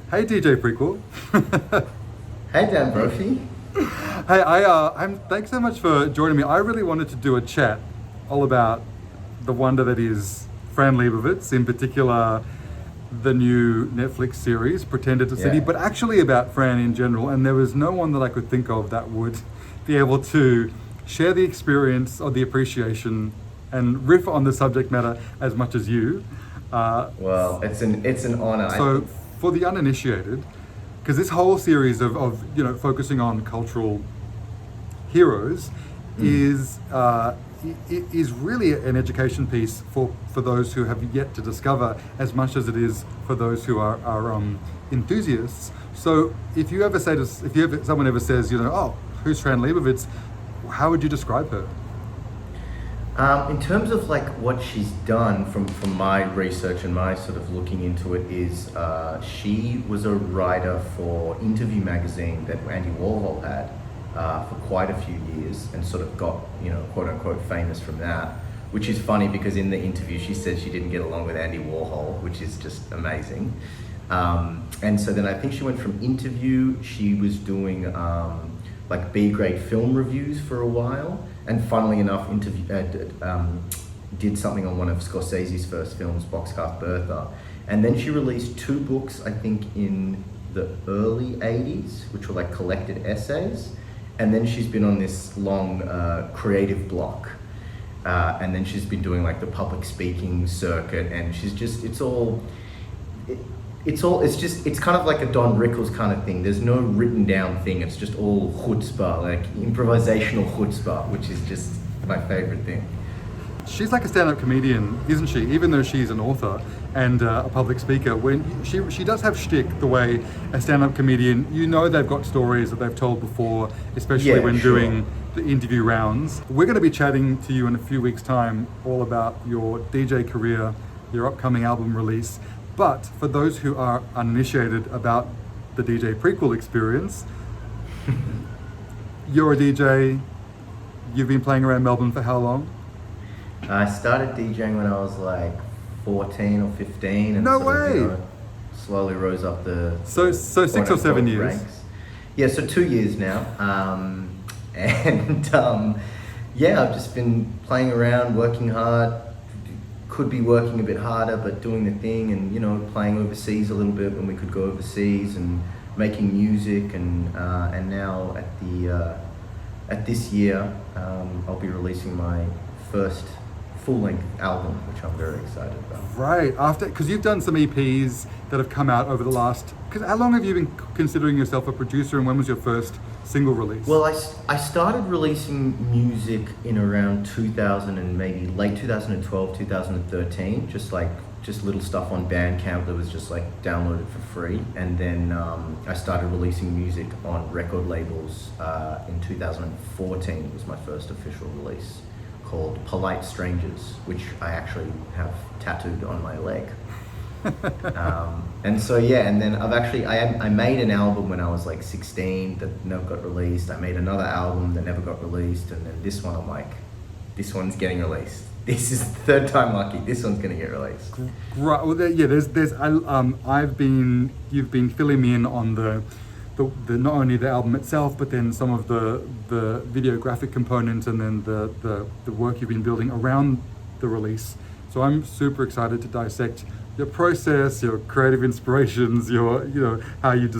Hey DJ Prequel. Hey Dan Brophy. Hey, I'm. Thanks so much for joining me. I really wanted to do a chat all about the wonder that is Fran Leibowitz, in particular, the new Netflix series Pretend It's a City, but actually about Fran in general. And there was no one that I could think of that would be able to share the experience or the appreciation and riff on the subject matter as much as you. Well, it's an honor. So for the uninitiated, because this whole series of focusing on cultural heroes is really an education piece for those who have yet to discover, as much as it is for those who are enthusiasts. So if you ever say to, if someone ever says, oh, who's Fran Leibowitz, how would you describe her? In terms of like what she's done from my research and my sort of looking into it is she was a writer for Interview magazine that Andy Warhol had for quite a few years and sort of got, quote unquote famous from that, which is funny because in the interview she said she didn't get along with Andy Warhol, which is just amazing. And so then I think she went from Interview, she was doing like B-grade film reviews for a while, and funnily enough did something on one of Scorsese's first films, Boxcar Bertha. And then she released 2 books, I think in the early 80s, which were like collected essays. And then she's been on this long creative block. And then she's been doing like the public speaking circuit, and she's just, it's kind of like a Don Rickles kind of thing. There's no written down thing. It's just all chutzpah, like improvisational chutzpah, which is just my favorite thing. She's like a stand-up comedian, isn't she? Even though she's an author and a public speaker, when she does have shtick the way a stand-up comedian, they've got stories that they've told before, especially when doing the interview rounds. We're going to be chatting to you in a few weeks' time all about your DJ career, your upcoming album release. But for those who are uninitiated about the DJ Prequel experience, you're a DJ, you've been playing around Melbourne for how long? I started DJing when I was like 14 or 15. And no way! Slowly rose up the... So 6 or 7 years? Ranks. Yeah, so 2 years now. I've just been playing around, working hard. Could be working a bit harder, but doing the thing and, playing overseas a little bit when we could go overseas and making music. And now at this year, I'll be releasing my first full-length album, which I'm very excited about. Right, because you've done some EPs that have come out over the last, how long have you been considering yourself a producer, and when was your first single release? Well, I started releasing music in around 2000 and maybe late 2012, 2013, just little stuff on Bandcamp that was just like downloaded for free. And then I started releasing music on record labels in 2014 was my first official release, called Polite Strangers, which I actually have tattooed on my leg. And then I made an album when I was like 16 that never got released. I made another album that never got released, and then this one I'm like, this one's getting released. This is the third time lucky. This one's gonna get released. Right. Well, you've been filling me in on the not only the album itself, but then some of the videographic components, and then the work you've been building around the release. So I'm super excited to dissect your process, your creative inspirations, your how you've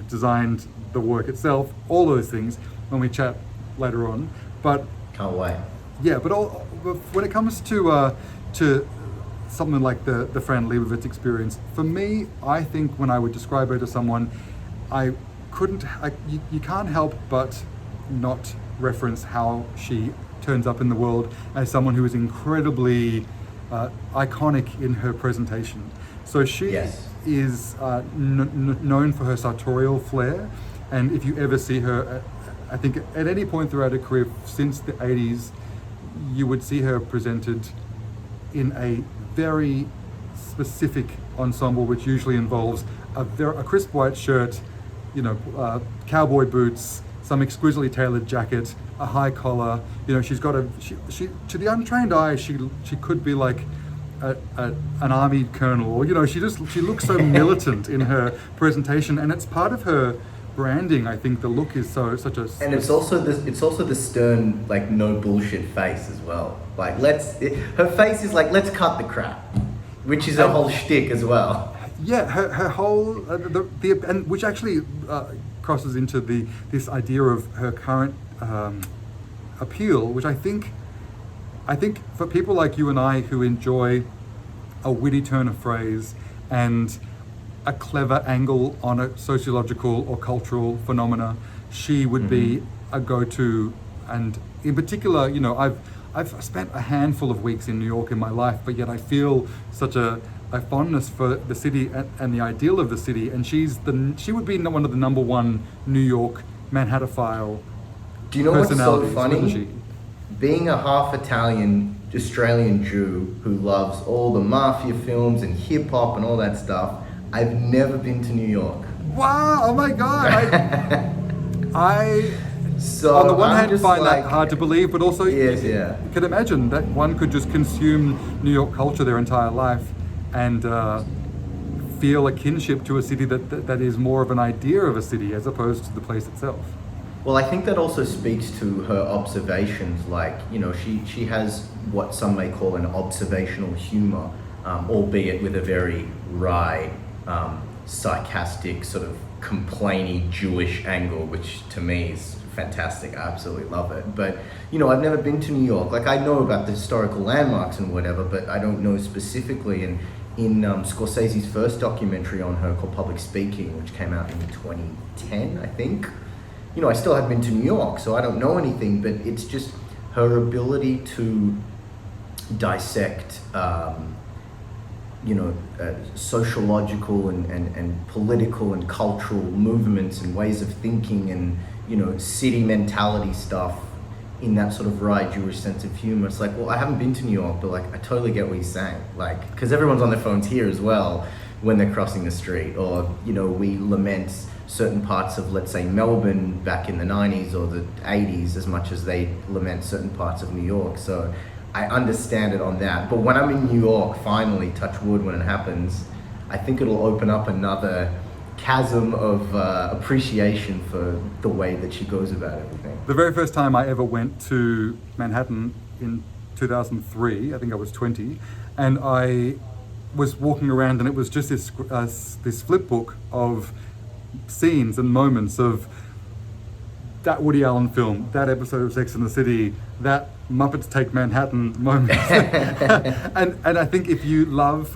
designed the work itself, all those things when we chat later on. But can't wait. Yeah, but when it comes to something like the Fran Leibowitz experience, for me, I think when I would describe her to someone, you can't help but not reference how she turns up in the world as someone who is incredibly iconic in her presentation. So she is known for her sartorial flair, and if you ever see her, I think at any point throughout her career since the 80s, you would see her presented in a very specific ensemble, which usually involves a crisp white shirt, cowboy boots, some exquisitely tailored jacket, a high collar. She's got she to the untrained eye, she could be like an army colonel, or she looks so militant in her presentation, and it's part of her branding. I think the look is such a, and it's also the stern, like, no bullshit face as well. Like, her face is like, let's cut the crap, which is a whole shtick as well. Yeah, her whole and which actually crosses into this idea of her current appeal, which I think for people like you and I who enjoy a witty turn of phrase and a clever angle on a sociological or cultural phenomena, she would be a go-to. And in particular, I've spent a handful of weeks in New York in my life, but yet I feel such a fondness for the city and the ideal of the city. And she would be one of the number one New York Manhattophile personalities. Do you know what's so funny? Wouldn't she? Being a half Italian Australian Jew who loves all the mafia films and hip hop and all that stuff, I've never been to New York. Wow! Oh my God! So on the one I'm hand, find like, that hard to believe, but also yes, you can imagine that one could just consume New York culture their entire life and feel a kinship to a city that is more of an idea of a city as opposed to the place itself. Well, I think that also speaks to her observations. Like, she has what some may call an observational humor, albeit with a very wry, sarcastic, sort of complainy Jewish angle, which to me is fantastic. I absolutely love it. But, I've never been to New York. Like, I know about the historical landmarks and whatever, but I don't know specifically. And in Scorsese's first documentary on her called Public Speaking, which came out in 2010, I think, I still haven't been to New York, so I don't know anything, but it's just her ability to dissect, sociological and political and cultural movements and ways of thinking and, city mentality stuff in that sort of wry Jewish sense of humor. It's like, well, I haven't been to New York, but like, I totally get what he's saying. Like, because everyone's on their phones here as well when they're crossing the street, or, we lament certain parts of, let's say, Melbourne back in the 90s or the 80s as much as they lament certain parts of New York. So I understand it on that. But when I'm in New York, finally, touch wood when it happens, I think it'll open up another chasm of appreciation for the way that she goes about everything. The very first time I ever went to Manhattan in 2003, I think I was 20, and I was walking around, and it was just this flip book of scenes and moments of that Woody Allen film, that episode of Sex and the City, that Muppets Take Manhattan moment. and I think if you love,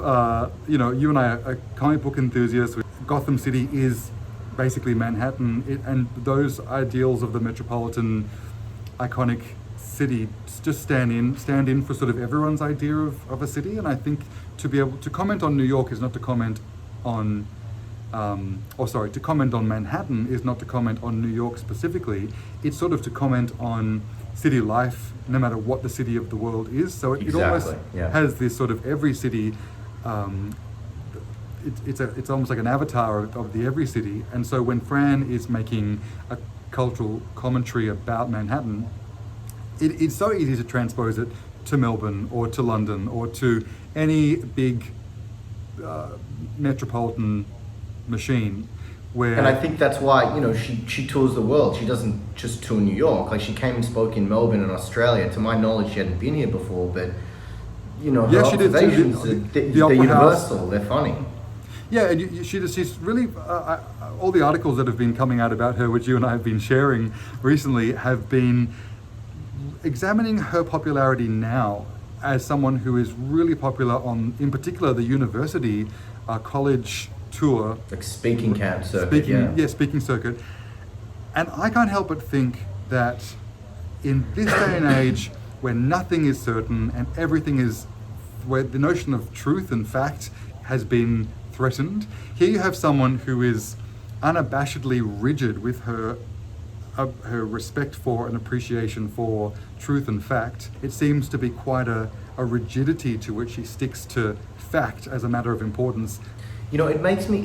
you and I are comic book enthusiasts, Gotham City is basically Manhattan, and those ideals of the metropolitan iconic city just stand in for sort of everyone's idea of a city. And I think to be able to comment on New York is not to comment on to comment on Manhattan is not to comment on New York specifically. It's sort of to comment on city life, no matter what the city of the world is. So it almost has this sort of every city. It's almost like an avatar of the every city. And so when Fran is making a cultural commentary about Manhattan, it's so easy to transpose it to Melbourne or to London or to any big metropolitan machine. And I think that's why, she tours the world. She doesn't just tour New York. Like, she came and spoke in Melbourne and Australia. To my knowledge, she hadn't been here before, but, her observations, they're universal. They're funny. Yeah, and she's really, all the articles that have been coming out about her, which you and I have been sharing recently, have been examining her popularity now as someone who is really popular on, in particular, the university college tour. Like speaking camp circuit, speaking circuit. And I can't help but think that in this day and age where nothing is certain and everything is, where the notion of truth and fact has been threatened, here you have someone who is unabashedly rigid with her respect for and appreciation for truth and fact. It seems to be quite a rigidity to which she sticks to fact as a matter of importance. It makes me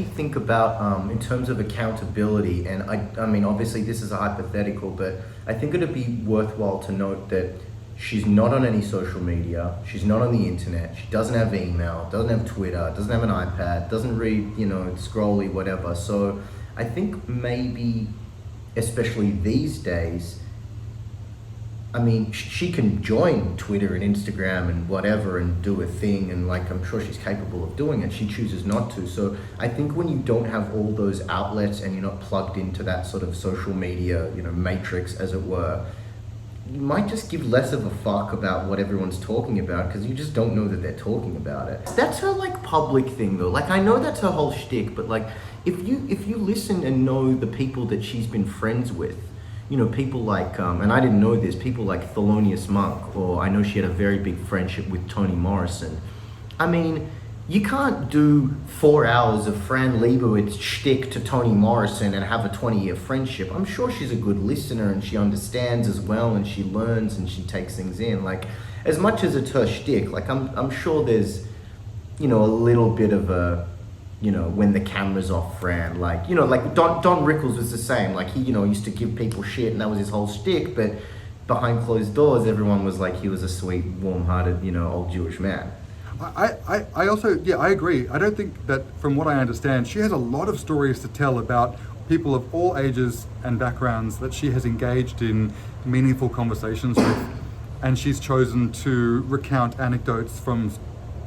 think about in terms of accountability, and I mean obviously this is a hypothetical, but I think it'd be worthwhile to note that She's not on any social media. She's not on the internet. She doesn't have email, doesn't have Twitter, doesn't have an iPad, doesn't read, scrolly, whatever. So I think maybe, especially these days, I mean, she can join Twitter and Instagram and whatever and do a thing, and like, I'm sure she's capable of doing it. She chooses not to. So I think when you don't have all those outlets and you're not plugged into that sort of social media, matrix, as it were, you might just give less of a fuck about what everyone's talking about because you just don't know that they're talking about it. That's her like public thing though. Like, I know that's her whole shtick, but like, if you listen and know the people that she's been friends with, people like, and I didn't know this, people like Thelonious Monk, or I know she had a very big friendship with Toni Morrison. I mean, you can't do 4 hours of Fran Leibowitz shtick to Toni Morrison and have a 20-year friendship. I'm sure she's a good listener and she understands as well, and she learns and she takes things in. Like, as much as it's her shtick, like I'm sure there's, a little bit of a, when the camera's off Fran, like, like Don Rickles was the same. Like, he, used to give people shit and that was his whole shtick, but behind closed doors, everyone was like, he was a sweet, warm-hearted, old Jewish man. I also, I agree. I don't think that, from what I understand, she has a lot of stories to tell about people of all ages and backgrounds that she has engaged in meaningful conversations with, and she's chosen to recount anecdotes from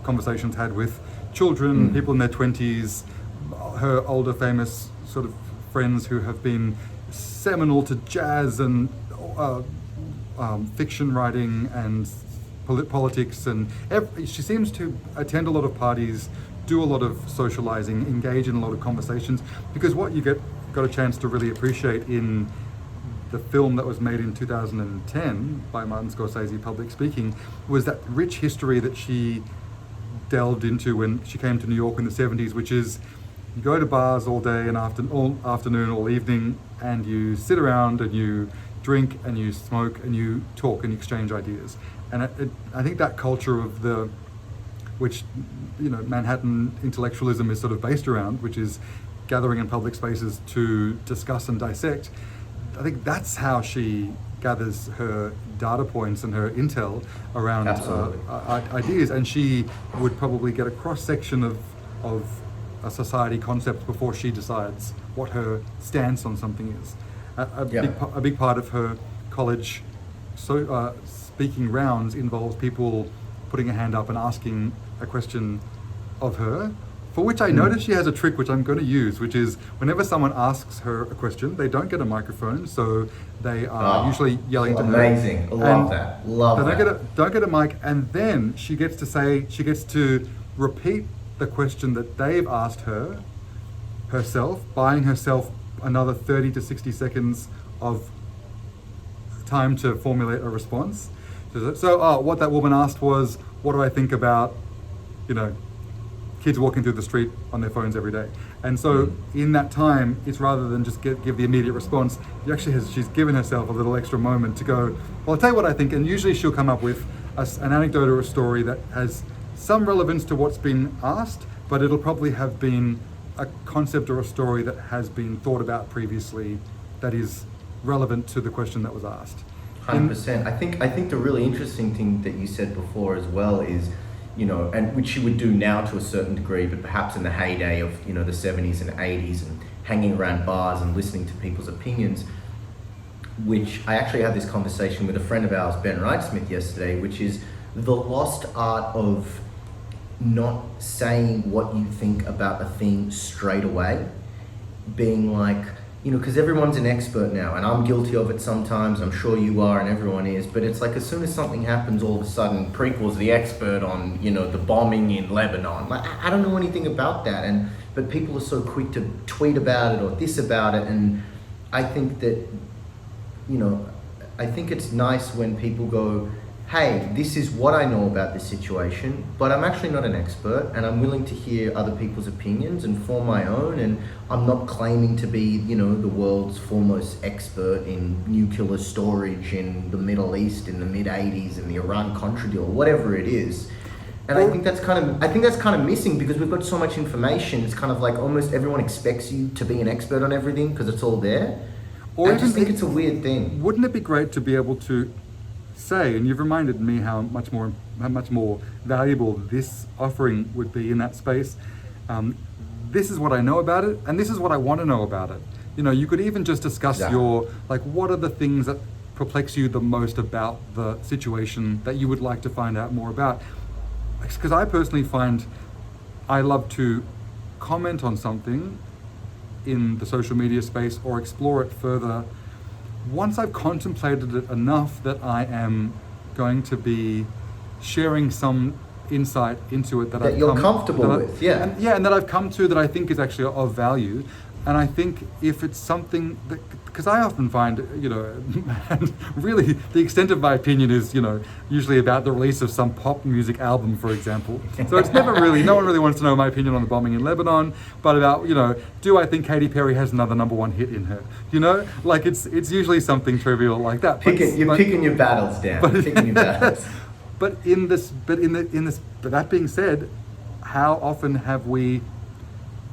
conversations had with children, people in their 20s, her older famous sort of friends who have been seminal to jazz and fiction writing and politics, and she seems to attend a lot of parties, do a lot of socializing, engage in a lot of conversations, because what you got a chance to really appreciate in the film that was made in 2010 by Martin Scorsese, Public Speaking, was that rich history that she delved into when she came to New York in the 70s, which is you go to bars all day and all afternoon, all evening, and you sit around and you drink and you smoke and you talk and you exchange ideas. And I think that culture of which Manhattan intellectualism is sort of based around, which is gathering in public spaces to discuss and dissect, I think that's how she gathers her data points and her intel around ideas. And she would probably get a cross-section of a society concept before she decides what her stance on something is. A big part of her college speaking rounds involves people putting a hand up and asking a question of her, for which I notice she has a trick which I'm going to use, which is whenever someone asks her a question, they don't get a microphone, so they are usually yelling to her. Amazing. Love that. Don't get a mic, and then she gets to repeat the question that they've asked her herself, buying herself another 30 to 60 seconds of time to formulate a response. So what that woman asked was, what do I think about, kids walking through the street on their phones every day? And so in that time, it's rather than just give the immediate response, she's given herself a little extra moment to go, well, I'll tell you what I think. And usually she'll come up with an anecdote or a story that has some relevance to what's been asked, but it'll probably have been a concept or a story that has been thought about previously that is relevant to the question that was asked. 100%. I think the really interesting thing that you said before as well is, and which she would do now to a certain degree, but perhaps in the heyday of, the 70s and 80s and hanging around bars and listening to people's opinions, which I actually had this conversation with a friend of ours, Ben Wrightsmith, yesterday, which is the lost art of not saying what you think about a thing straight away, being like, because everyone's an expert now, and I'm guilty of it sometimes, I'm sure you are, and everyone is, but it's like as soon as something happens, all of a sudden, Prequel's the expert on, the bombing in Lebanon. Like, I don't know anything about that, but people are so quick to tweet about it or this about it, and I think that, I think it's nice when people go, hey, this is what I know about this situation, but I'm actually not an expert, and I'm willing to hear other people's opinions and form my own, and I'm not claiming to be, the world's foremost expert in nuclear storage in the Middle East in the mid-80s and the Iran-Contra deal, whatever it is. And I think that's kind of missing because we've got so much information. It's kind of like almost everyone expects you to be an expert on everything because it's all there. I just think it's a weird thing. Wouldn't it be great to be able to say, and you've reminded me how much more valuable this offering would be in that space. This is what I know about it, and this is what I want to know about it. You know, you could even just discuss your, like, what are the things that perplex you the most about the situation that you would like to find out more about? Because I personally find I love to comment on something in the social media space or explore it further once I've contemplated it enough that I am going to be sharing some insight into it that you're comfortable with, and that I've come to that I think is actually of value. And I think if it's something that, because I often find, you know, and really the extent of my opinion is, you know, usually about the release of some pop music album, for example. So it's never really, no one really wants to know my opinion on the bombing in Lebanon, but about, you know, do I think Katy Perry has another -- 1 hit in her? You know, like it's usually something trivial like that. You're picking your battles down. Picking your battles. But that being said, how often have we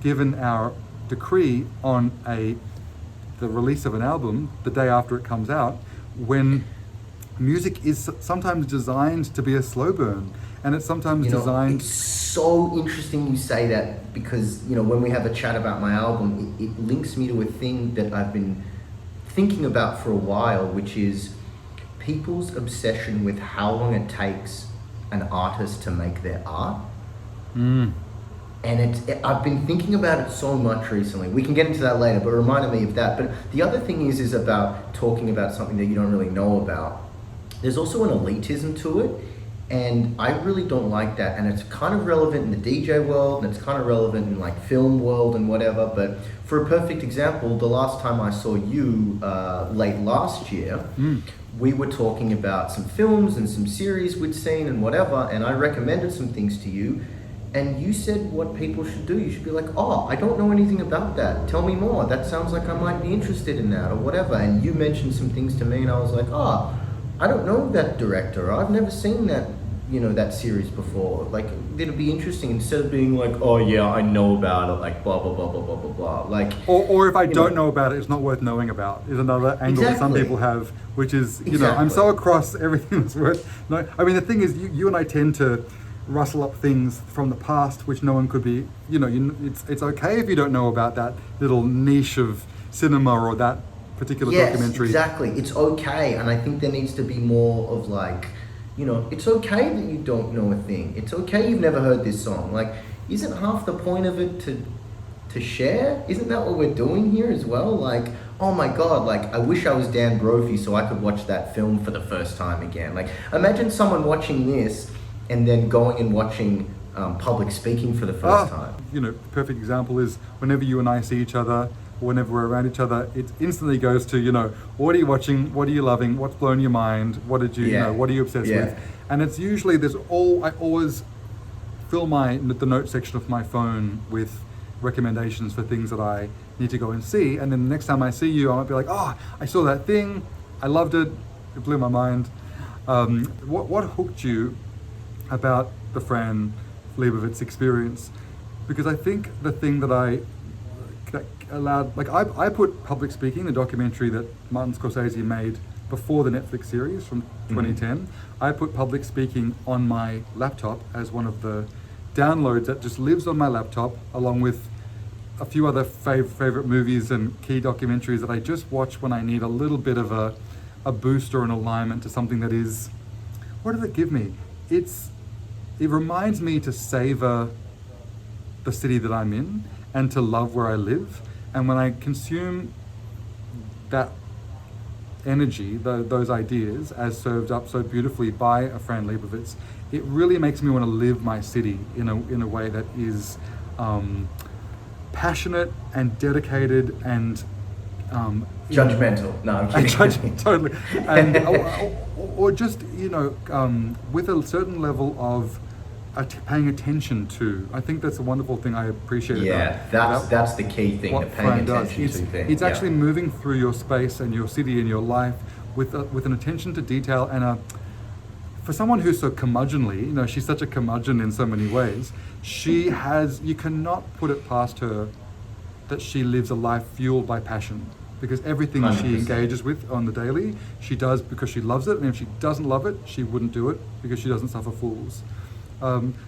given our decree on the release of an album the day after it comes out, when music is sometimes designed to be a slow burn, and it's sometimes designed... It's so interesting you say that, because, you know, when we have a chat about my album, it links me to a thing that I've been thinking about for a while, which is people's obsession with how long it takes an artist to make their art. And I've been thinking about it so much recently. We can get into that later, but it reminded me of that. But the other thing is about talking about something that you don't really know about. There's also an elitism to it, and I really don't like that. And it's kind of relevant in the DJ world, and it's kind of relevant in like film world and whatever. But for a perfect example, the last time I saw you late last year, we were talking about some films and some series we'd seen and whatever, and I recommended some things to you. And you said what people should do. You should be like, oh, I don't know anything about that. Tell me more. That sounds like I might be interested in that or whatever. And you mentioned some things to me and I was like, oh, I don't know that director. I've never seen that, you know, that series before. Like, it'd be interesting instead of being like, oh yeah, I know about it, like blah, blah, blah, blah, blah, blah, blah. Like, or if I don't know about it, it's not worth knowing about, is another angle that some people have, which is, you know, I'm so across everything that's worth knowing. I mean, the thing is, you and I tend to rustle up things from the past which no one could be, you know, it's okay if you don't know about that little niche of cinema or that particular documentary. Exactly, it's okay. And I think there needs to be more of like, you know, it's okay that you don't know a thing. It's okay you've never heard this song. Like, isn't half the point of it to share? Isn't that what we're doing here as well? Like, oh my God, like I wish I was Dan Brophy so I could watch that film for the first time again. Like, imagine someone watching this and then going and watching public speaking for the first time. You know, perfect example is whenever you and I see each other, or whenever we're around each other, it instantly goes to, you know, what are you watching? What are you loving? What's blown your mind? What did you, you know, what are you obsessed with? And it's usually, I always fill the note section of my phone with recommendations for things that I need to go and see. And then the next time I see you, I might be like, oh, I saw that thing. I loved it. It blew my mind. What hooked you about the Fran Leibowitz experience? Because I think the thing that allowed, like I put public speaking, the documentary that Martin Scorsese made before the Netflix series from 2010, I put public speaking on my laptop as one of the downloads that just lives on my laptop, along with a few other favorite movies and key documentaries that I just watch when I need a little bit of a boost or an alignment to something that is, what does it give me? It reminds me to savor the city that I'm in and to love where I live. And when I consume that energy, those ideas, as served up so beautifully by a Fran Leibowitz, it really makes me want to live my city in a way that is passionate and dedicated and judgmental. No, I'm kidding. Totally. And, or just, you know, with a certain level of paying attention to. I think that's a wonderful thing I appreciate. That's the key thing, the paying attention to thing. It's actually moving through your space and your city and your life with an attention to detail and for someone who's so curmudgeonly, you know, she's such a curmudgeon in so many ways, you cannot put it past her that she lives a life fueled by passion. because everything 100%. she engages with on the daily, she does because she loves it, and if she doesn't love it, she wouldn't do it because she doesn't suffer fools.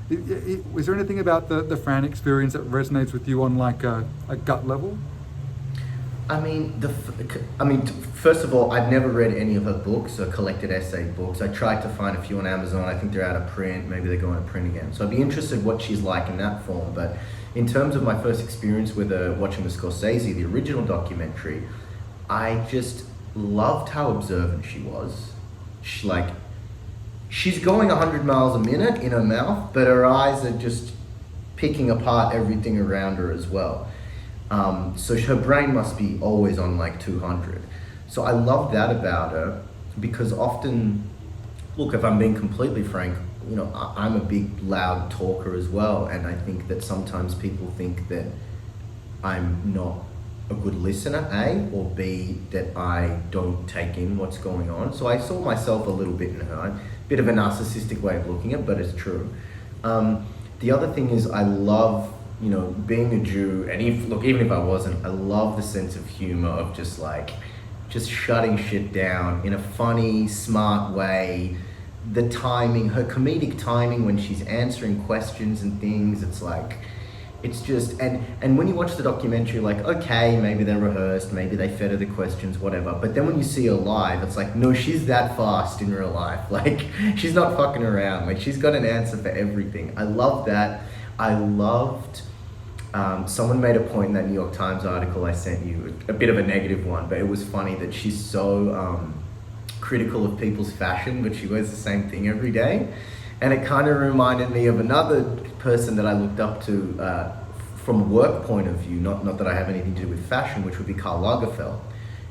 Is there anything about the Fran experience that resonates with you on like a gut level? I mean, first of all, I've never read any of her books or collected essay books. I tried to find a few on Amazon. I think they're out of print. Maybe they're going to print again. So I'd be interested what she's like in that form. But in terms of my first experience with watching the Scorsese, the original documentary, I just loved how observant she was. She's going 100 miles a minute in her mouth, but her eyes are just picking apart everything around her as well. So her brain must be always on like 200. So I love that about her, because often, look, if I'm being completely frank, you know, I'm a big loud talker as well, and I think that sometimes people think that I'm not a good listener, A, or B, that I don't take in what's going on. So I saw myself a little bit in her, a bit of a narcissistic way of looking at it, but it's true. The other thing is I love, you know, being a Jew, and even if I wasn't, I love the sense of humor of just shutting shit down in a funny, smart way. The timing, her comedic timing when she's answering questions and things, it's just, and when you watch the documentary, like, okay, maybe they're rehearsed, maybe they fed her the questions, whatever. But then when you see her live, it's like, no, she's that fast in real life. Like, she's not fucking around. Like, she's got an answer for everything. I love that. I loved, someone made a point in that New York Times article I sent you, a bit of a negative one, but it was funny that she's so critical of people's fashion, but she wears the same thing every day. And it kind of reminded me of another person that I looked up to from a work point of view, not that I have anything to do with fashion, which would be Karl Lagerfeld.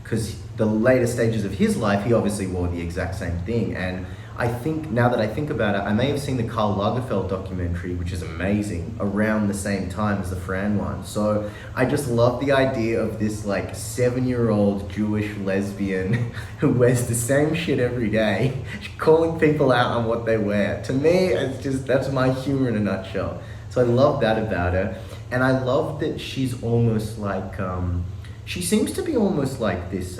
Because the later stages of his life, he obviously wore the exact same thing. And I think, now that I think about it, I may have seen the Karl Lagerfeld documentary, which is amazing, around the same time as the Fran one. So I just love the idea of this like 7-year-old Jewish lesbian who wears the same shit every day, calling people out on what they wear. To me, it's just, that's my humor in a nutshell. So I love that about her. And I love that she's almost like, she seems to be almost like this,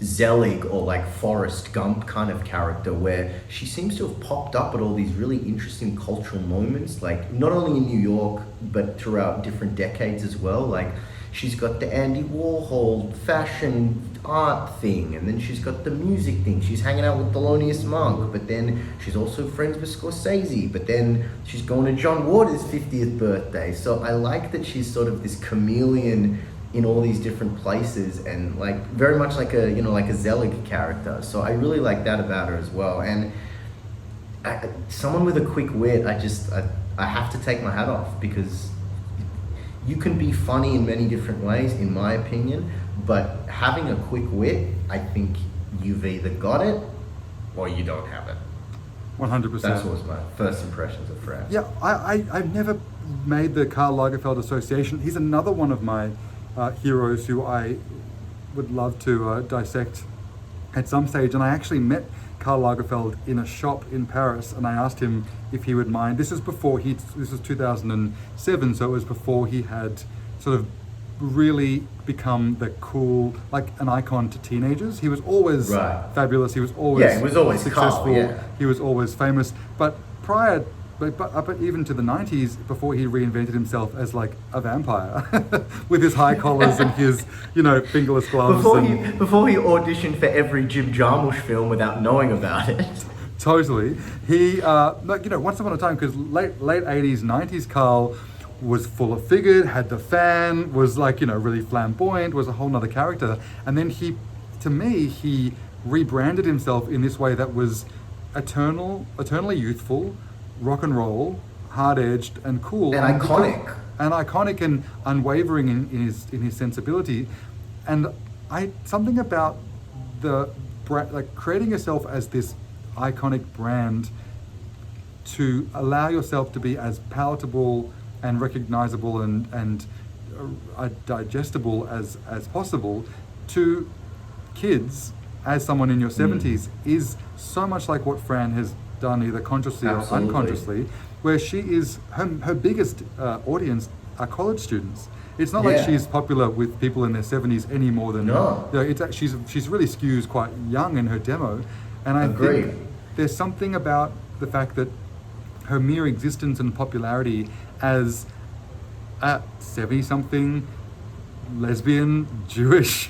Zelig or like Forrest Gump kind of character, where she seems to have popped up at all these really interesting cultural moments, like not only in New York but throughout different decades as well. Like she's got the Andy Warhol fashion art thing, and then she's got the music thing. She's hanging out with Thelonious Monk, but then she's also friends with Scorsese, but then she's going to John Waters' 50th birthday. So I like that she's sort of this chameleon in all these different places, and like very much like a, you know, like a Zelig character. So I really like that about her as well. And someone with a quick wit, I have to take my hat off, because you can be funny in many different ways, in my opinion, but having a quick wit, I think you've either got it or you don't have it. 100%. That was my first impressions of Fran. Yeah, I've never made the Karl Lagerfeld association. He's another one of my heroes who I would love to dissect at some stage. And I actually met Karl Lagerfeld in a shop in Paris, and I asked him if he would mind. This was 2007, so it was before he had sort of really become the cool, like an icon to teenagers. He was always fabulous. He was always, he was always successful. Karl, yeah. He was always famous. But prior, but even to the 90s, before he reinvented himself as like a vampire with his high collars and his, you know, fingerless gloves. Before he auditioned for every Jim Jarmusch film without knowing about it. Totally. He, you know, once upon a time, because late 80s, 90s Karl was full of figured, had the fan, was like, you know, really flamboyant, was a whole nother character. And then he rebranded himself in this way that was eternally youthful, rock and roll, hard-edged and cool. And iconic. And iconic and unwavering in his sensibility. And something about like creating yourself as this iconic brand, to allow yourself to be as palatable and recognizable and digestible as possible to kids as someone in your 70s is so much like what Fran has done, either consciously or unconsciously, where she is, her biggest audience are college students. It's not like she's popular with people in their 70s any more than she's really skews quite young in her demo, and I think there's something about the fact that her mere existence and popularity as a 70-something lesbian Jewish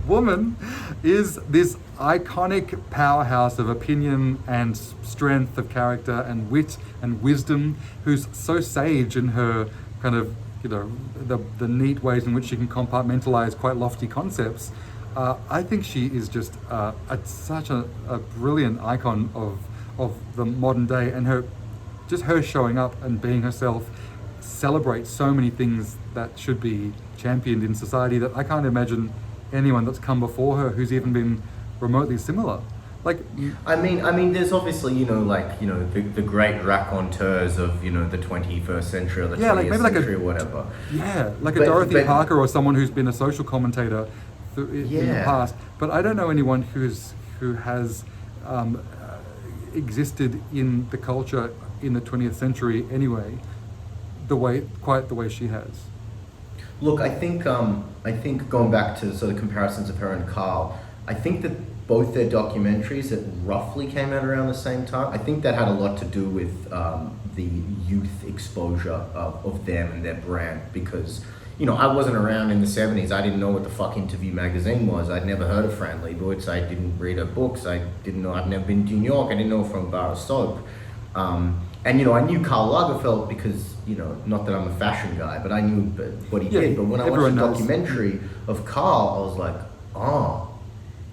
woman is this iconic powerhouse of opinion and strength of character and wit and wisdom, who's so sage in her kind of, the neat ways in which she can compartmentalize quite lofty concepts. I think she is just such a brilliant icon of the modern day, and her showing up and being herself celebrates so many things that should be championed in society that I can't imagine anyone that's come before her who's even been remotely similar. Like, I mean, there's obviously, the great raconteurs of, the 21st century or the 20th century or whatever. Yeah, like a Dorothy Parker or someone who's been a social commentator in the past. But I don't know anyone who has existed in the culture in the 20th century anyway, quite the way she has. Look, I think going back to sort of comparisons of her and Carl, I think that both their documentaries that roughly came out around the same time, I think that had a lot to do with the youth exposure of them and their brand, because, I wasn't around in the 70s. I didn't know what the fuck Interview magazine was. I'd never heard of Fran Leibowitz. I didn't read her books. I didn't know. I'd never been to New York. I didn't know from Bar of Soap. And, I knew Karl Lagerfeld because, not that I'm a fashion guy, but I knew what he did. But when I watched the documentary of Karl, I was like, oh,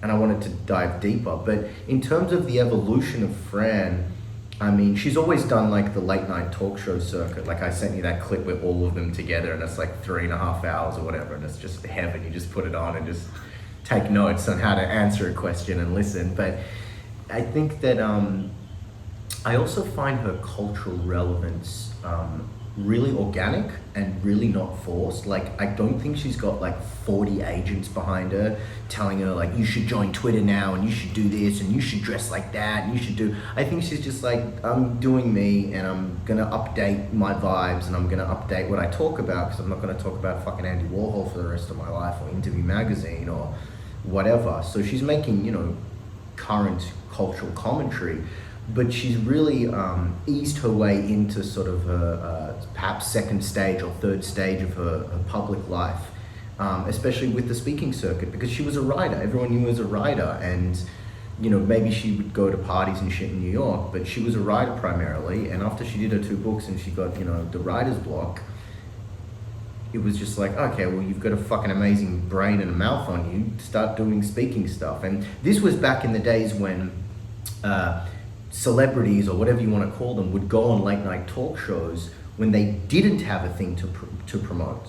and I wanted to dive deeper. But in terms of the evolution of Fran, I mean, she's always done like the late night talk show circuit. Like I sent you that clip with all of them together, and it's like 3.5 hours or whatever, and it's just heaven. You just put it on and just take notes on how to answer a question and listen. But I think that I also find her cultural relevance really organic and really not forced. Like, I don't think she's got like 40 agents behind her telling her like, you should join Twitter now and you should do this and you should dress like that and you should do... I think she's just like, I'm doing me and I'm gonna update my vibes and I'm gonna update what I talk about, because I'm not gonna talk about fucking Andy Warhol for the rest of my life or Interview magazine or whatever. So she's making, current cultural commentary, but she's really eased her way into sort of her perhaps second stage or third stage of her public life, especially with the speaking circuit, because she was a writer. Everyone knew her as a writer, and maybe she would go to parties and shit in New York, but she was a writer primarily. And after she did her 2 books and she got the writer's block, it was just like, okay, well, you've got a fucking amazing brain and a mouth on you, start doing speaking stuff. And this was back in the days when celebrities, or whatever you want to call them, would go on late night talk shows when they didn't have a thing to promote.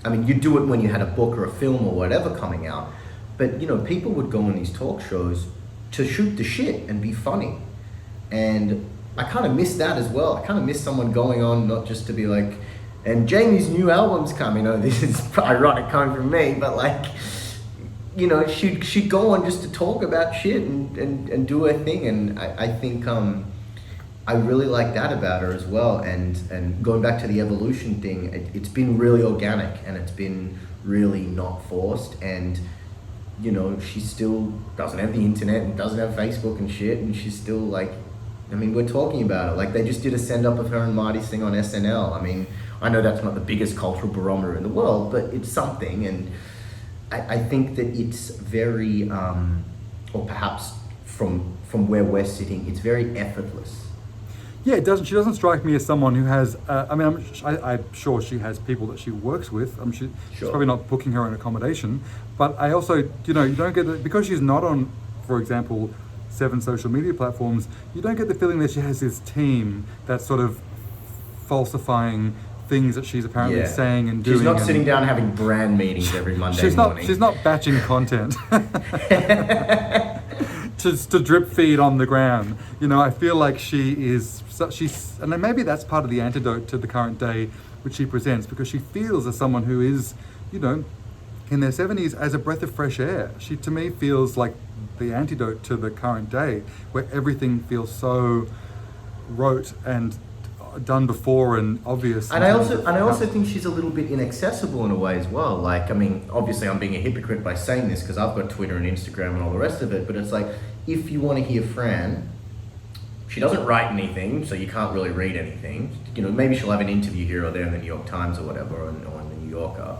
I mean, you'd do it when you had a book or a film or whatever coming out, but people would go on these talk shows to shoot the shit and be funny. And I kind of miss that as well. I kind of miss someone going on not just to be like, and Jamie's new album's coming. This is ironic coming from me, but like, she'd go on just to talk about shit and do her thing. And I think I really like that about her as well. And going back to the evolution thing, it's been really organic and it's been really not forced. And, she still doesn't have the internet and doesn't have Facebook and shit. And she's still like, we're talking about it. Like, they just did a send-up of her and Marty's thing on SNL. I know that's not the biggest cultural barometer in the world, but it's something. And I think that it's very, or perhaps from where we're sitting, it's very effortless. Yeah, it doesn't. She doesn't strike me as someone who has. I'm sure she has people that she works with. She's probably not booking her own accommodation. But I also, you don't get it because she's not on, for example, 7 social media platforms. You don't get the feeling that she has this team that's sort of falsifying things that she's apparently saying and doing. She's not sitting down having brand meetings every Monday morning. She's not batching content to drip feed on the ground. I feel like she's, and then maybe that's part of the antidote to the current day which she presents, because she feels as someone who is, in their 70s as a breath of fresh air. She, to me, feels like the antidote to the current day, where everything feels so rote and done before and obvious. And I also think she's a little bit inaccessible in a way as well. Like, I mean, obviously I'm being a hypocrite by saying this because I've got Twitter and Instagram and all the rest of it, but it's like, if you want to hear Fran, she doesn't write anything, so you can't really read anything. You know, maybe she'll have an interview here or there in the New York Times or whatever, or in the New Yorker.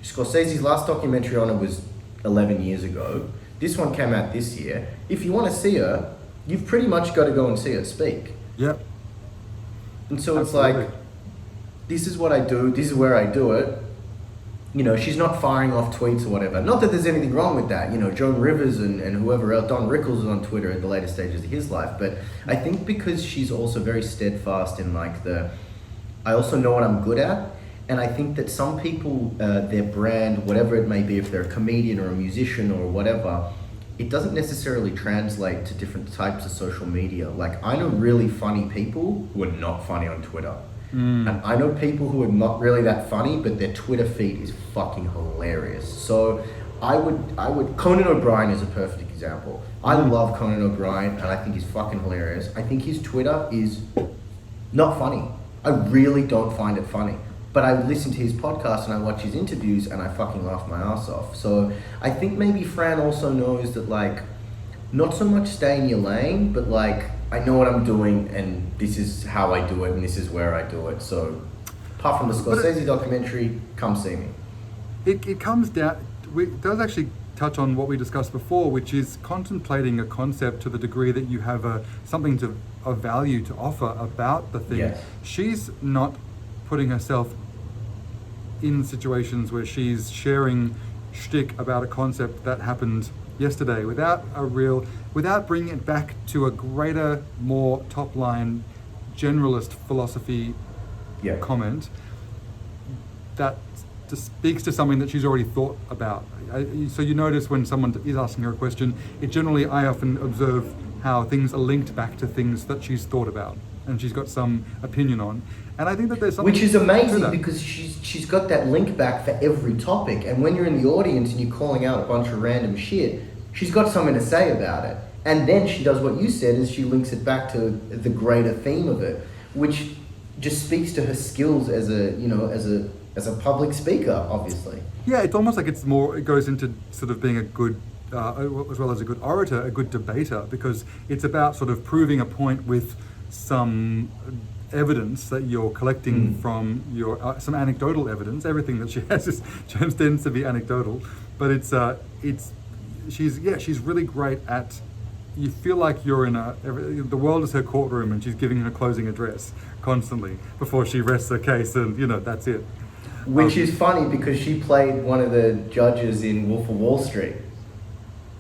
Scorsese's last documentary on her was 11 years ago. This one came out this year. If you want to see her, you've pretty much got to go and see her speak. Yep. And so Absolutely. it's like, this is what I do, this is where I do it. You know, she's not firing off tweets or whatever. Not that there's anything wrong with that. You know, Joan Rivers and whoever else, Don Rickles is on Twitter at the later stages of his life. But I think because she's also very steadfast in like I also know what I'm good at. And I think that some people, their brand, whatever it may be, if they're a comedian or a musician or whatever, it doesn't necessarily translate to different types of social media. Like, I know really funny people who are not funny on Twitter. And I know people who are not really that funny, but their Twitter feed is fucking hilarious. So I would Conan O'Brien is a perfect example. I love Conan O'Brien and I think he's fucking hilarious. I think his Twitter is not funny. I really don't find it funny. But I listen to his podcast and I watch his interviews and I fucking laugh my ass off. So I think maybe Fran also knows that, like, not so much stay in your lane, but like, I know what I'm doing and this is how I do it and this is where I do it. So apart from the Scorsese documentary, come see me. It comes down, it does actually touch on what we discussed before, which is contemplating a concept to the degree that you have something of value to offer about the thing. Yes. She's not putting herself in situations where she's sharing shtick about a concept that happened yesterday without bringing it back to a greater, more top-line generalist philosophy comment that just speaks to something that she's already thought about. So you notice when someone is asking her a question, I often observe how things are linked back to things that she's thought about and she's got some opinion on. And I think that there's something, which is amazing because she's got that link back for every topic. And when you're in the audience and you're calling out a bunch of random shit, she's got something to say about it. And then she does what you said, is she links it back to the greater theme of it, which just speaks to her skills as a public speaker, obviously. Yeah, it's almost like it goes into sort of being a good, as well as a good orator, a good debater, because it's about sort of proving a point with some evidence that you're collecting from your some anecdotal evidence. Everything that she has tends to be anecdotal, but she's really great at. You feel like you're in the world is her courtroom, and she's giving a closing address constantly before she rests her case, and that's it. Which is funny because she played one of the judges in Wolf of Wall Street.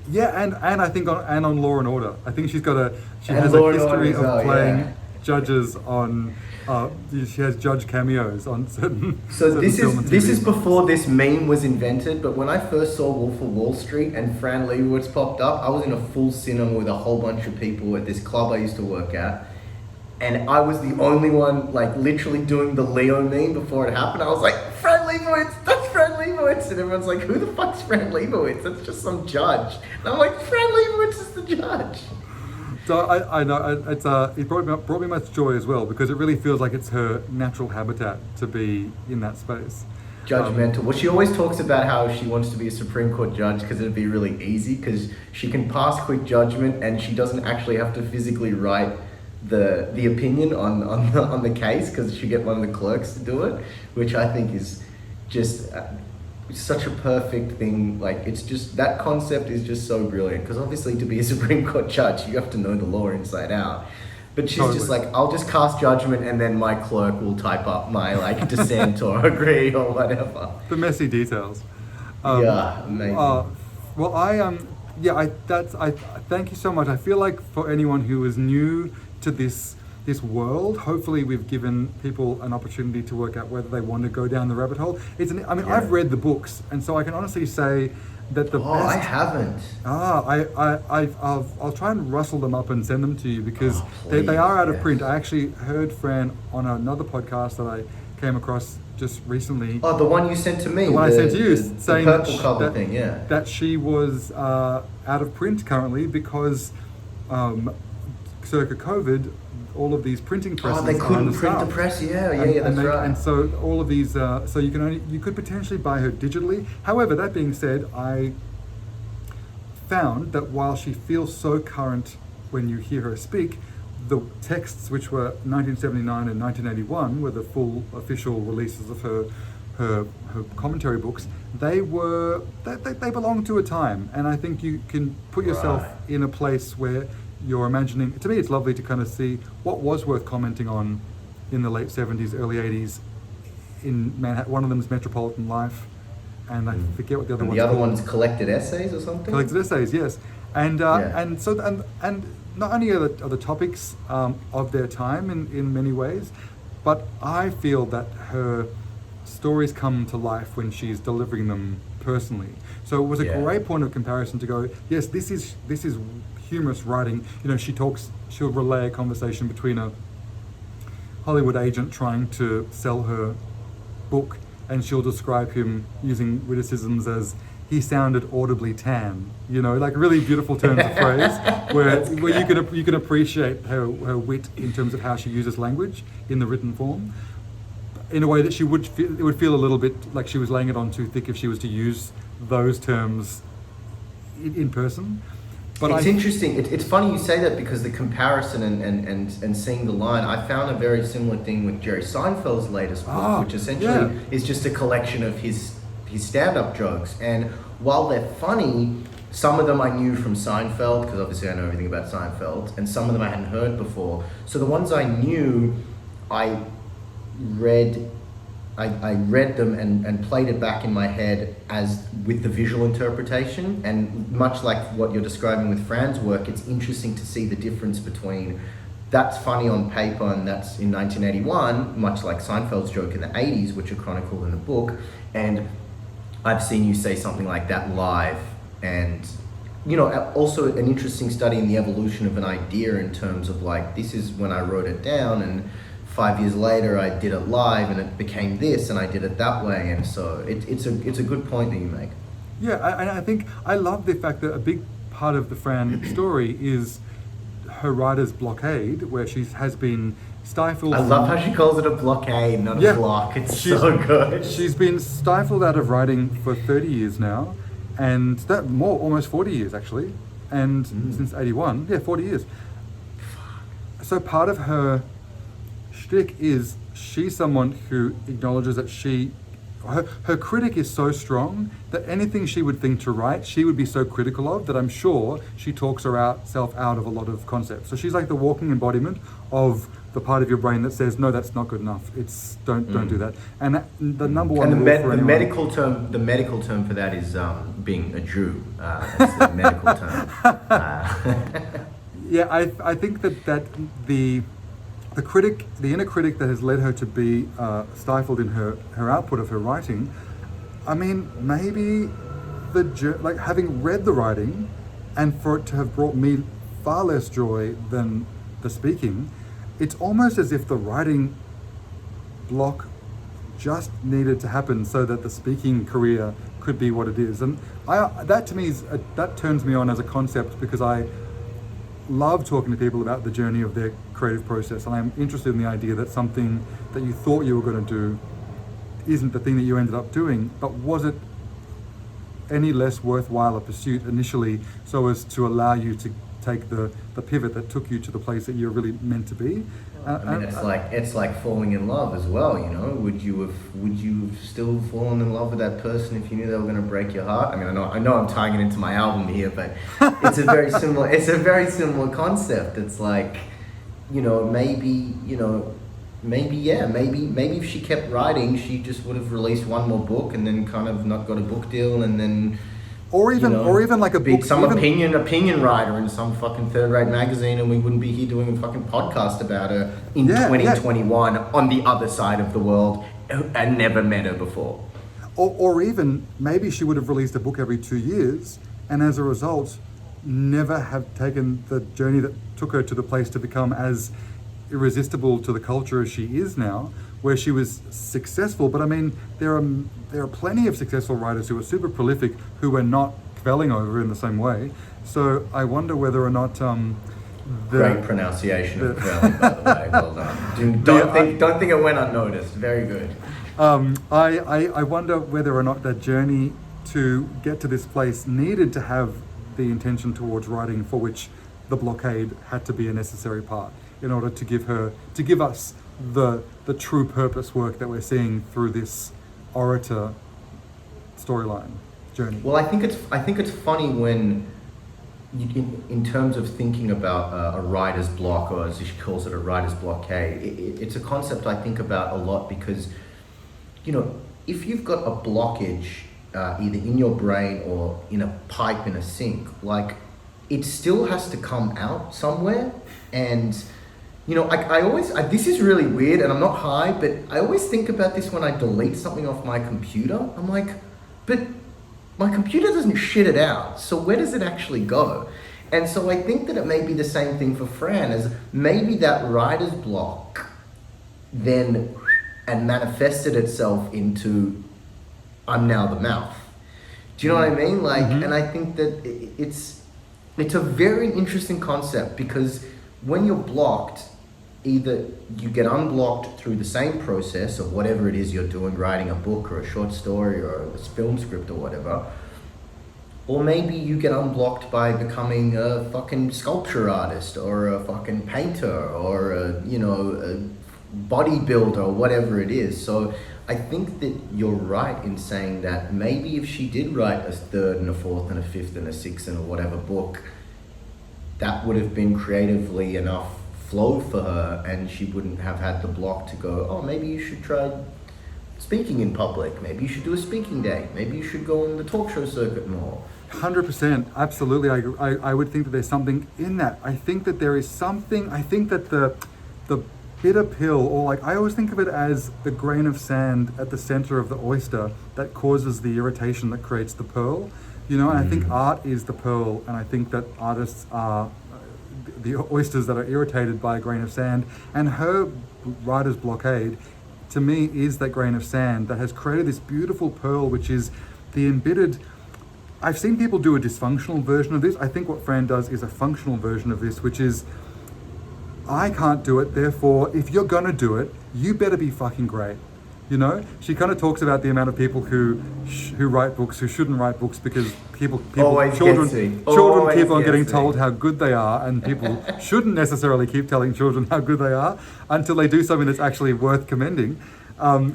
Yeah, and I think on Law and Order, I think she has a history of playing judges on. She has judge cameos on certain. So this is before this meme was invented. But when I first saw Wolf of Wall Street and Fran Leibowitz popped up, I was in a full cinema with a whole bunch of people at this club I used to work at, and I was the only one, like, literally doing the Leo meme before it happened. I was like, Fran Leibowitz, that's Fran Leibowitz, and everyone's like, who the fuck's Fran Leibowitz? That's just some judge. And I'm like, Fran Leibowitz is the judge. So I know it brought me much joy as well, because it really feels like it's her natural habitat to be in that space. Judgmental. Well, she always talks about how she wants to be a Supreme Court judge because it'd be really easy because she can pass quick judgment and she doesn't actually have to physically write the opinion on the case because she get one of the clerks to do it, which I think is just such a perfect thing. Like, it's just, that concept is just so brilliant because obviously to be a Supreme Court judge you have to know the law inside out, but she's just like, I'll just cast judgment and then my clerk will type up my like dissent or agree or whatever. The messy details. Amazing. Well, I thank you so much. I feel like for anyone who is new to this world, hopefully we've given people an opportunity to work out whether they want to go down the rabbit hole. I've read the books, and so I can honestly say that the best... I haven't. I'll try and rustle them up and send them to you because they are out of print. I actually heard Fran on another podcast that I came across just recently. Oh, the one you sent to me. The one I sent to you, saying the purple cover thing, yeah. That she was out of print currently because circa COVID, all of these printing presses. Oh, they couldn't are print the press. That's right. And so all of these, so you could potentially buy her digitally. However, that being said, I found that while she feels so current when you hear her speak, the texts, which were 1979 and 1981, were the full official releases of her commentary books. They belong to a time, and I think you can put yourself in a place where you're imagining. To me, it's lovely to kind of see what was worth commenting on in the late 70s, early 80s in Manhattan. One of them is Metropolitan Life, and I forget what the other one's called. The other called. one's Collected Essays or something? Collected Essays, yes. And not only are the topics of their time in many ways, but I feel that her stories come to life when she's delivering them personally. So it was a great point of comparison to go, yes, this is humorous writing. She'll relay a conversation between a Hollywood agent trying to sell her book, and she'll describe him using witticisms as he sounded audibly tan, like really beautiful turns of phrase where you can appreciate her wit in terms of how she uses language in the written form, in a way that it would feel a little bit like she was laying it on too thick if she was to use those terms in person. But it's interesting. It's funny you say that, because the comparison and seeing the line, I found a very similar thing with Jerry Seinfeld's latest book, which essentially is just a collection of his stand-up jokes. And while they're funny, some of them I knew from Seinfeld, because obviously I know everything about Seinfeld, and some of them I hadn't heard before. So the ones I knew, I read them and played it back in my head as with the visual interpretation. And much like what you're describing with Fran's work, it's interesting to see the difference between that's funny on paper and that's in 1981, much like Seinfeld's joke in the 80s, which are chronicled in the book. And I've seen you say something like that live, and also an interesting study in the evolution of an idea in terms of like, this is when I wrote it down, and 5 years later I did it live and it became this, and I did it that way. And so it's a good point that you make. Yeah, I think I love the fact that a big part of the Fran story is her writer's blockade, where she has been stifled. I love how she calls it a blockade, not a block. It's so good. She's been stifled out of writing for 30 years now, and almost 40 years actually, and since 81, 40 years. So part of her shtick is she's someone who acknowledges that her critic is so strong that anything she would think to write, she would be so critical of that I'm sure she talks herself out of a lot of concepts. So she's like the walking embodiment of the part of your brain that says, no, that's not good enough. It's don't do that. And the number one and rule for the anyone, medical term for that is being a Jew. That's the medical term. I think that the inner critic that has led her to be stifled in her output of her writing, I mean, maybe having read the writing and for it to have brought me far less joy than the speaking, it's almost as if the writing block just needed to happen so that the speaking career could be what it is. And that to me that turns me on as a concept, because I love talking to people about the journey of their creative process, and I'm interested in the idea that something that you thought you were going to do isn't the thing that you ended up doing, but was it any less worthwhile a pursuit initially, so as to allow you to take the pivot that took you to the place that you're really meant to be. It's like falling in love as well, Would you have still fallen in love with that person if you knew they were going to break your heart? I mean, I know I'm tying it into my album here, but it's a very similar concept. It's like, maybe if she kept writing, she just would have released one more book and then kind of not got a book deal, and then or even like a book, some opinion writer in some fucking third-rate magazine, and we wouldn't be here doing a fucking podcast about her in 2021 on the other side of the world and never met her before. Or even maybe she would have released a book every 2 years, and as a result never have taken the journey that took her to the place to become as irresistible to the culture as she is now, where she was successful. But I mean, there are plenty of successful writers who are super prolific who are not quelling over in the same way. So I wonder whether or not Great pronunciation of Fran, by the way. Well done. Don't think it went unnoticed. Very good. I wonder whether or not that journey to get to this place needed to have the intention towards writing, for which the blockade had to be a necessary part in order to give us the true purpose work that we're seeing through this orator storyline journey. Well, I think it's funny when in terms of thinking about a writer's block, or as she calls it, a writer's blockade. It's a concept I think about a lot because, you know, if you've got a blockage either in your brain or in a pipe in a sink, like, it still has to come out somewhere. And, you know, I always, this is really weird and I'm not high, but I always think about this when I delete something off my computer. I'm like, but my computer doesn't shit it out, so where does it actually go? And so I think that it may be the same thing for Fran, as maybe that writer's block then and manifested itself into I'm now the mouth. Do you know what I mean? Like, and I think that it's a very interesting concept, because when you're blocked, either you get unblocked through the same process of whatever it is you're doing, writing a book or a short story or a film script or whatever, or maybe you get unblocked by becoming a fucking sculpture artist or a fucking painter or a bodybuilder or whatever it is. So I think that you're right in saying that maybe if she did write a third and a fourth and a fifth and a sixth and a whatever book, that would have been creatively enough flow for her, and she wouldn't have had the block to go, oh, maybe you should try speaking in public, maybe you should do a speaking day, maybe you should go on the talk show circuit more. 100%, absolutely. I would think that there's something in that. I think that there is something. I think that the bitter pill, or like, I always think of it as the grain of sand at the center of the oyster that causes the irritation that creates the pearl, you know. And I think art is the pearl, and I think that artists are the oysters that are irritated by a grain of sand, and her writer's blockade to me is that grain of sand that has created this beautiful pearl, which is the embittered. I've seen people do a dysfunctional version of this. I think what Fran does is a functional version of this, which is, I can't do it, therefore if you're gonna do it, you better be fucking great. You know, she kind of talks about the amount of people who write books who shouldn't write books because children keep on getting told how good they are, and people shouldn't necessarily keep telling children how good they are until they do something that's actually worth commending,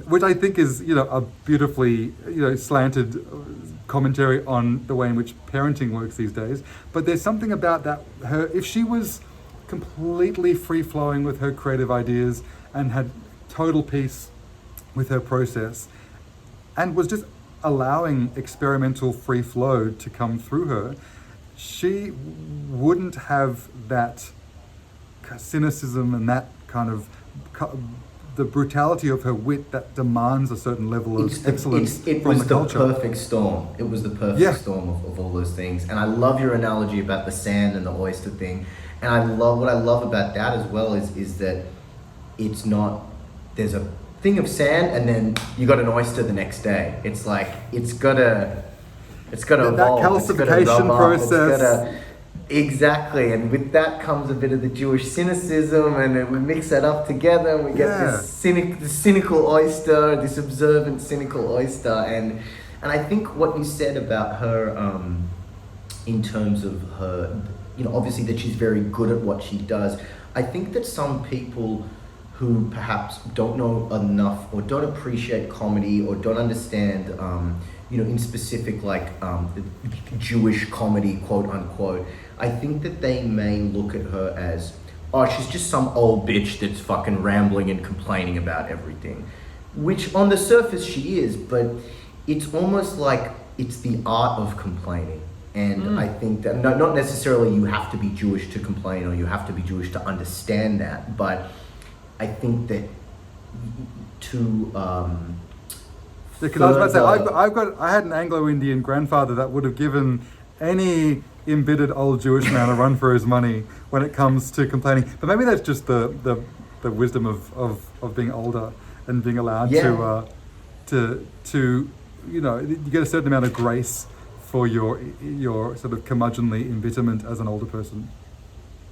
which I think is, you know, a beautifully, you know, slanted commentary on the way in which parenting works these days. But there's something about that, if she was completely free-flowing with her creative ideas and had total peace with her process and was just allowing experimental free flow to come through her, she wouldn't have that cynicism and that kind of the brutality of her wit that demands a certain level of excellence. It was the perfect storm. It was the perfect storm of all those things. And I love your analogy about the sand and the oyster thing. And what I love about that as well is that it's not, there's a thing of sand and then you got an oyster the next day. It's like, it's gotta evolve. That calcification process. Exactly, and with that comes a bit of the Jewish cynicism, and then we mix that up together and we get this cynical oyster, this observant cynical oyster. And I think what you said about her, in terms of her, you know, obviously that she's very good at what she does. I think that some people who perhaps don't know enough or don't appreciate comedy or don't understand, you know, in specific, like Jewish comedy, quote unquote, I think that they may look at her as, oh, she's just some old bitch that's fucking rambling and complaining about everything. Which on the surface she is, but it's almost like it's the art of complaining. And I think that, not necessarily you have to be Jewish to complain or you have to be Jewish to understand that, but I think that because I was about to say, I had an Anglo-Indian grandfather that would have given any embittered old Jewish man a run for his money when it comes to complaining. But maybe that's just the wisdom of being older and being allowed to you know, you get a certain amount of grace for your sort of curmudgeonly embitterment as an older person.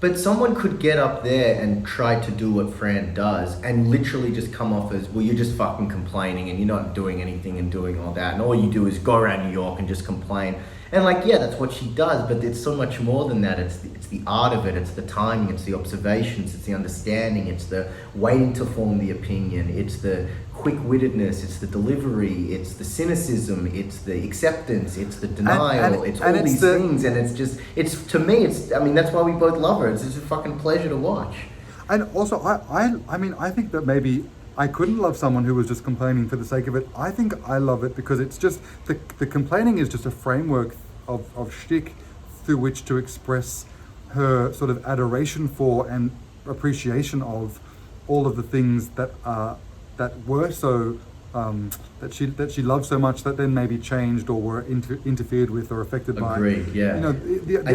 But someone could get up there and try to do what Fran does and literally just come off as, well, you're just fucking complaining and you're not doing anything and doing all that. And all you do is go around New York and just complain. And like, yeah, that's what she does, but it's so much more than that. It's the art of it, it's the timing, it's the observations, it's the understanding, it's the waiting to form the opinion, it's the quick-wittedness, it's the delivery, it's the cynicism, it's the acceptance, it's the denial, it's all these things, and it's to me, I mean, that's why we both love her. It's just a fucking pleasure to watch. And also, I mean, I think that maybe I couldn't love someone who was just complaining for the sake of it. I think I love it because it's just, the complaining is just a framework of shtick through which to express her sort of adoration for and appreciation of all of the things that were so that she loved so much that then maybe changed or were interfered with or affected by. Agreed. Yeah. You know,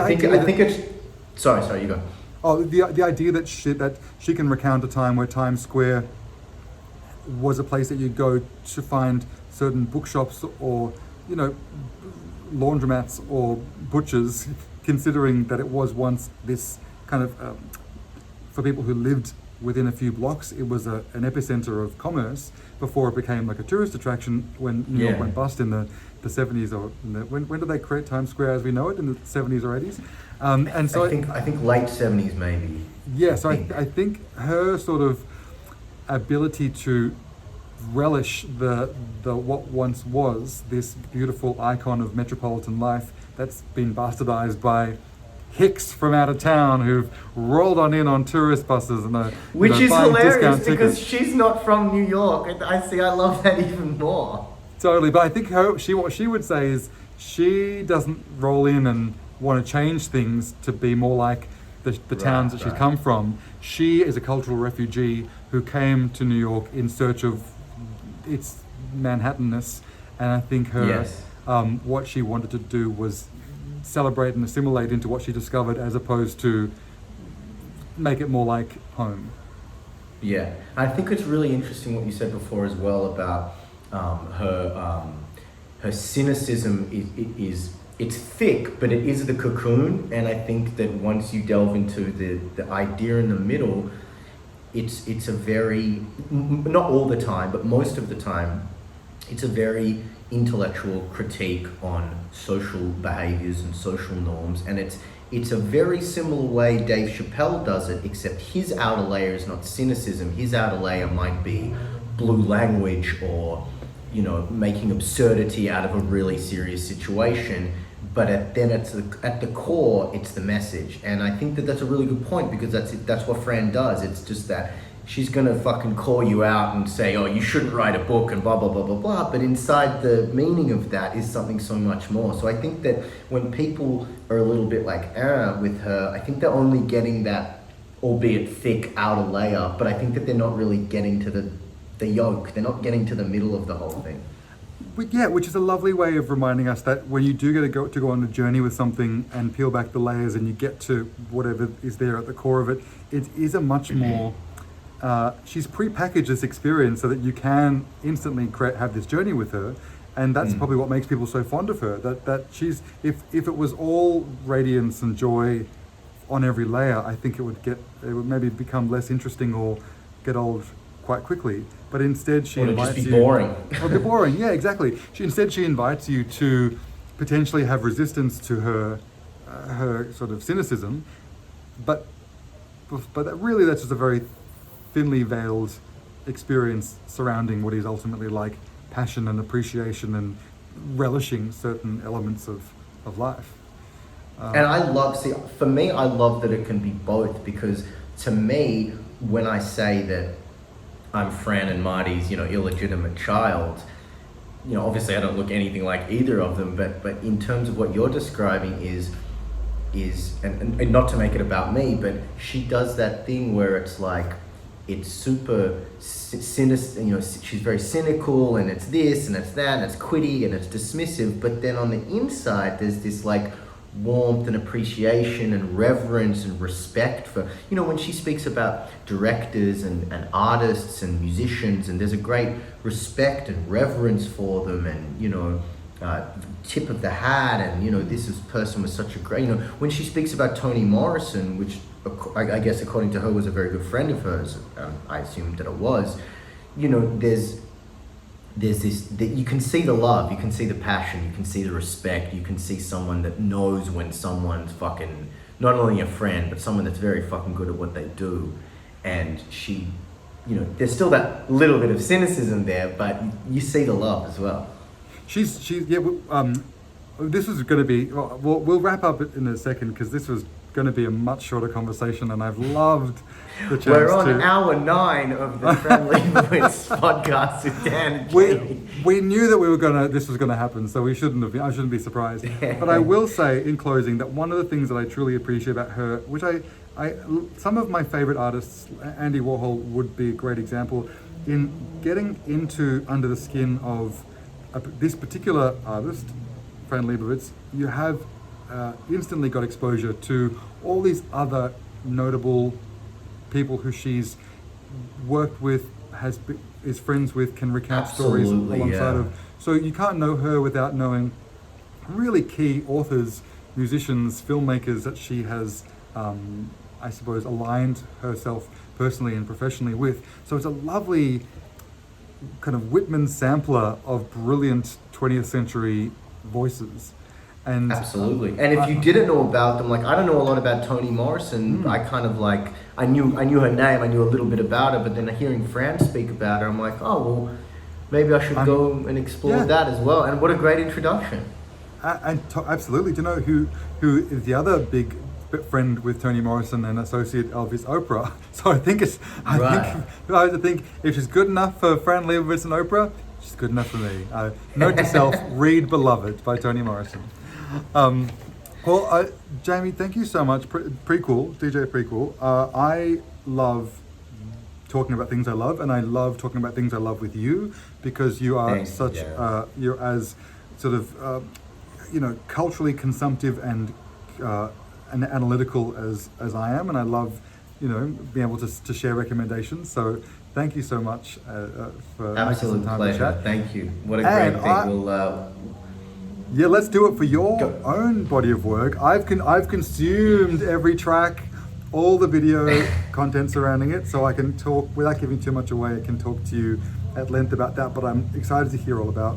I think it's. Sorry. You go. Oh, the idea that she can recount a time where Times Square was a place that you'd go to find certain bookshops or, you know, laundromats or butchers, considering that it was once this kind of, for people who lived within a few blocks, it was an epicenter of commerce before it became like a tourist attraction when New York went bust in the 70s or when did they create Times Square as we know it, in the 70s or 80s? And so I think late 70s maybe. Yeah, so I think her sort of ability to relish the what once was this beautiful icon of metropolitan life that's been bastardized by hicks from out of town who've rolled on tourist buses and which is hilarious because she's not from New York, and I love that even more. Totally, but I think what she would say is she doesn't roll in and want to change things to be more like the towns that she's come from. She is a cultural refugee who came to New York in search of its Manhattanness, and I think her what she wanted to do was celebrate and assimilate into what she discovered as opposed to make it more like home. Yeah, I think it's really interesting what you said before as well about her cynicism is it's thick, but it is the cocoon, and I think that once you delve into the idea in the middle, it's a very, not all the time, but most of the time, it's a very intellectual critique on social behaviors and social norms, and it's a very similar way Dave Chappelle does it, except his outer layer is not cynicism. His outer layer might be blue language or, you know, making absurdity out of a really serious situation. But at the core, it's the message. And I think that that's a really good point, because that's what Fran does. It's just that she's gonna fucking call you out and say, oh, you shouldn't write a book and blah, blah, blah, blah, blah. But inside the meaning of that is something so much more. So I think that when people are a little bit like, with her, I think they're only getting that, albeit thick, outer layer. But I think that they're not really getting to the yolk. They're not getting to the middle of the whole thing. Yeah, which is a lovely way of reminding us that when you do get to go on a journey with something and peel back the layers and you get to whatever is there at the core of it, it is a much more, she's pre-packaged this experience so that you can instantly have this journey with her, and that's probably what makes people so fond of her, that she's, if it was all radiance and joy on every layer, I think it would maybe become less interesting or get old quite quickly. But instead she invites you... boring. Or be boring, yeah, exactly. She invites you to potentially have resistance to her sort of cynicism, but really that's just a very thinly veiled experience surrounding what is ultimately like passion and appreciation and relishing certain elements of life. And I love that it can be both, because to me, when I say that I'm Fran and Marty's, illegitimate child, obviously I don't look anything like either of them, but in terms of what you're describing is and not to make it about me, but she does that thing where it's like, it's super sinister, she's very cynical, and it's this and it's that and it's quitty and it's dismissive, but then on the inside there's this like warmth and appreciation and reverence and respect for, when she speaks about directors and artists and musicians, and there's a great respect and reverence for them, and tip of the hat, and this person was such a great, when she speaks about Toni Morrison, which I guess according to her was a very good friend of hers, I assumed that it was, you know, there's this, that you can see the love, you can see the passion, you can see the respect, you can see someone that knows when someone's fucking, not only a friend, but someone that's very fucking good at what they do. And she, you know, there's still that little bit of cynicism there, but you see the love as well. She's yeah. This is going to be. We'll wrap up in a second because this was going to be a much shorter conversation, and I've loved the chance. We're on hour 9 of the Fran Leibowitz podcast with Dan and Jamie. We knew that this was gonna happen, so I shouldn't be surprised. But I will say in closing that one of the things that I truly appreciate about her, which some of my favorite artists, Andy Warhol would be a great example, in getting under the skin of this particular artist, Fran Leibowitz. You have instantly got exposure to all these other notable people who she's worked with, is friends with, can recount stories alongside of. So you can't know her without knowing really key authors, musicians, filmmakers that she has, I suppose, aligned herself personally and professionally with. So it's a lovely kind of Whitman sampler of brilliant 20th century voices. And absolutely. And if you didn't know about them, like I don't know a lot about Toni Morrison. I kind of like, I knew her name, I knew a little bit about her, but then hearing Fran speak about her, I'm like, oh, well, maybe I should go and explore that as well. And what a great introduction. Absolutely. Do you know who is the other big friend with Toni Morrison and associate of is Oprah? So I think if she's good enough for Fran Leibowitz and Oprah, she's good enough for me. Note to self, read Beloved by Toni Morrison. Jamie, thank you so much. Prequel, DJ Prequel. I love talking about things I love, and I love talking about things I love with you, because you are you're as sort of, culturally consumptive and analytical as I am, and I love, being able to share recommendations. So thank you so much for making some time to chat. Thank you. What a great thing. Yeah, let's do it for your own body of work. I've consumed every track, all the video content surrounding it, so I can talk, without giving too much away, I can talk to you at length about that, but I'm excited to hear all about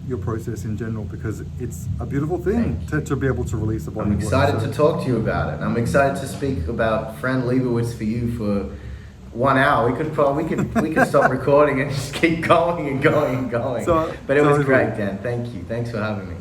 your process in general, because it's a beautiful thing to be able to release a body of work. I'm excited to talk to you about it. I'm excited to speak about Fran Leibowitz for you for 1 hour. We could stop recording and just keep going and going and going. But it was great, Dan. Thank you. Thanks for having me.